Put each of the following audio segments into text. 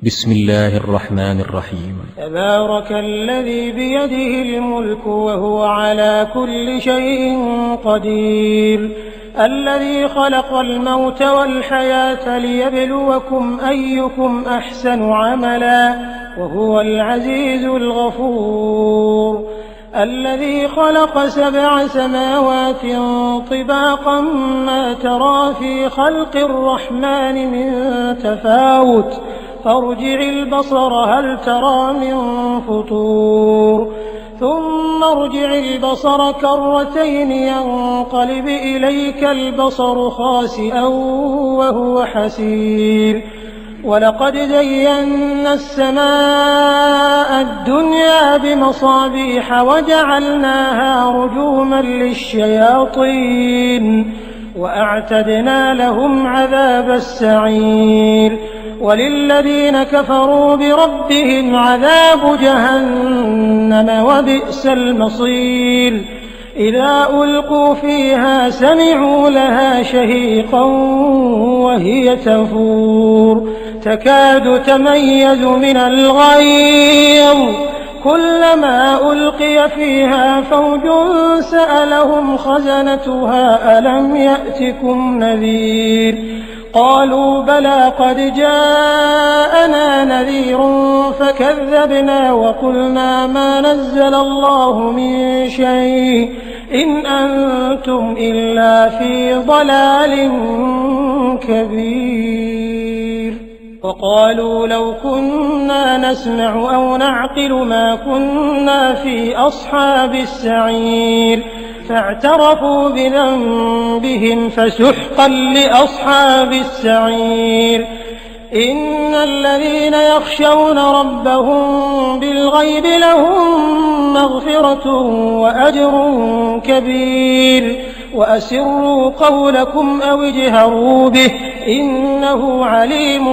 بسم الله الرحمن الرحيم. تبارك الذي بيده الملك وهو على كل شيء قدير، الذي خلق الموت والحياة ليبلوكم أيكم أحسن عملا وهو العزيز الغفور، الذي خلق 7 سماوات طباقا ما ترى في خلق الرحمن من تفاوت، فارجع البصر هل ترى من فطور، ثم ارجع البصر كرتين ينقلب إليك البصر خاسئا وهو حسير، ولقد زينا السماء الدنيا بمصابيح وجعلناها رجوما للشياطين وأعتدنا لهم عذاب السعير، وللذين كفروا بربهم عذاب جهنم وبئس المصير، إذا ألقوا فيها سمعوا لها شهيقا وهي تفور تكاد تميز من الغيظ، كلما ألقي فيها فوج سألهم خزنتها ألم يأتكم نذير، قالوا بلى قد جاءنا نذير فكذبنا وقلنا ما نزل الله من شيء إن أنتم إلا في ضلال كبير، وقالوا لو كنا نسمع أو نعقل ما كنا في أصحاب السعير، فاعترفوا بذنبهم فسحقا لأصحاب السعير، إن الذين يخشون ربهم بالغيب لهم مغفرة وأجر كبير، وأسروا قولكم أو اجهروا به إنه عليم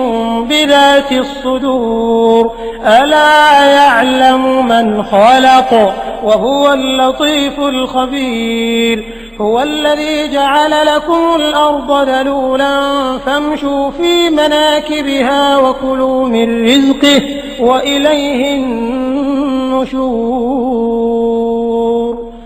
بذات الصدور، ألا يعلم من خلق وهو اللطيف الخبير، هو الذي جعل لكم الأرض ذلولا فامشوا في مناكبها وكلوا من رزقه وإليه النشور،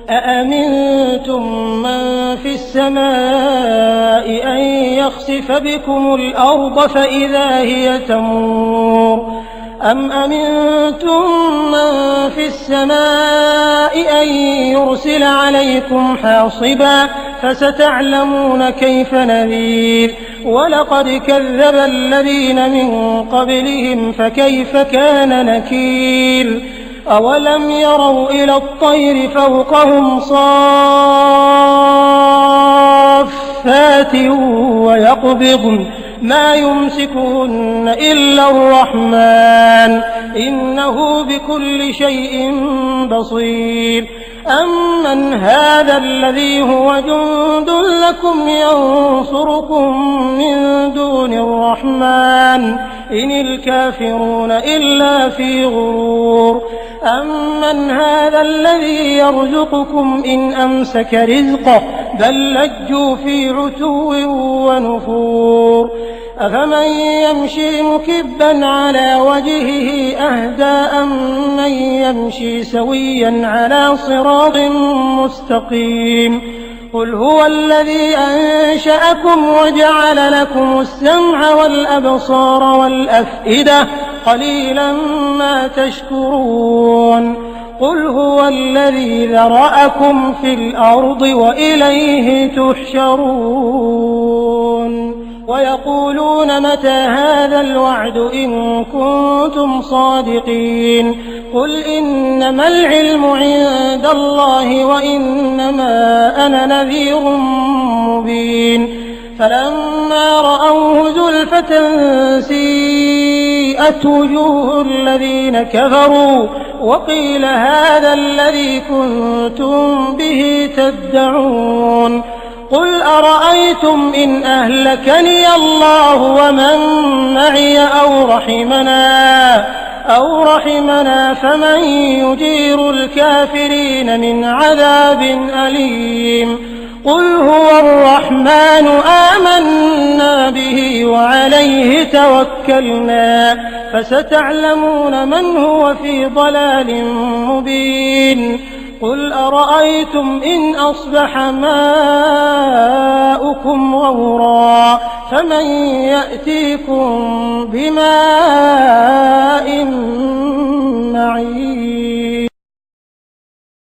أأمنتم من في السماء أن يخسف بكم الأرض فإذا هي تمور، أم أمنتم من في السماء أن يرسل عليكم حاصبا فستعلمون كيف نذير، ولقد كذب الذين من قبلهم فكيف كان نكير، أولم يروا إلى الطير فوقهم صافات ويقبضن ما يمسكهن إلا الرحمن إنه بكل شيء بصير، أمن هذا الذي هو جند لكم ينصركم من دون الرحمن إن الكافرون إلا في غرور، أمن هذا الذي يرزقكم إن أمسك رزقه بل لجوا في عتو ونفور، أفمن يمشي مكبا على وجهه أهدى أمن يمشي سويا على صراط مستقيم، قل هو الذي أنشأكم وجعل لكم السمع والأبصار والأفئدة قليلا ما تشكرون، قل هو الذي ذرأكم في الأرض وإليه تحشرون، ويقولون متى هذا الوعد إن كنتم صادقين، قل إنما العلم عند الله وإنما أنا نذير مبين، فلما رأوه زلفة سيئت وجوه الذين كفروا وقيل هذا الذي كنتم به تدعون، قل أرأيتم إن أهلكني الله ومن معي أو رحمنا فمن يجير الكافرين من عذاب أليم، قل هو الرحمن آمنا به وعليه توكلنا فستعلمون من هو في ضلال مبين قل أرأيتم إن أصبح ماؤكم غورا فمن يأتيكم بماء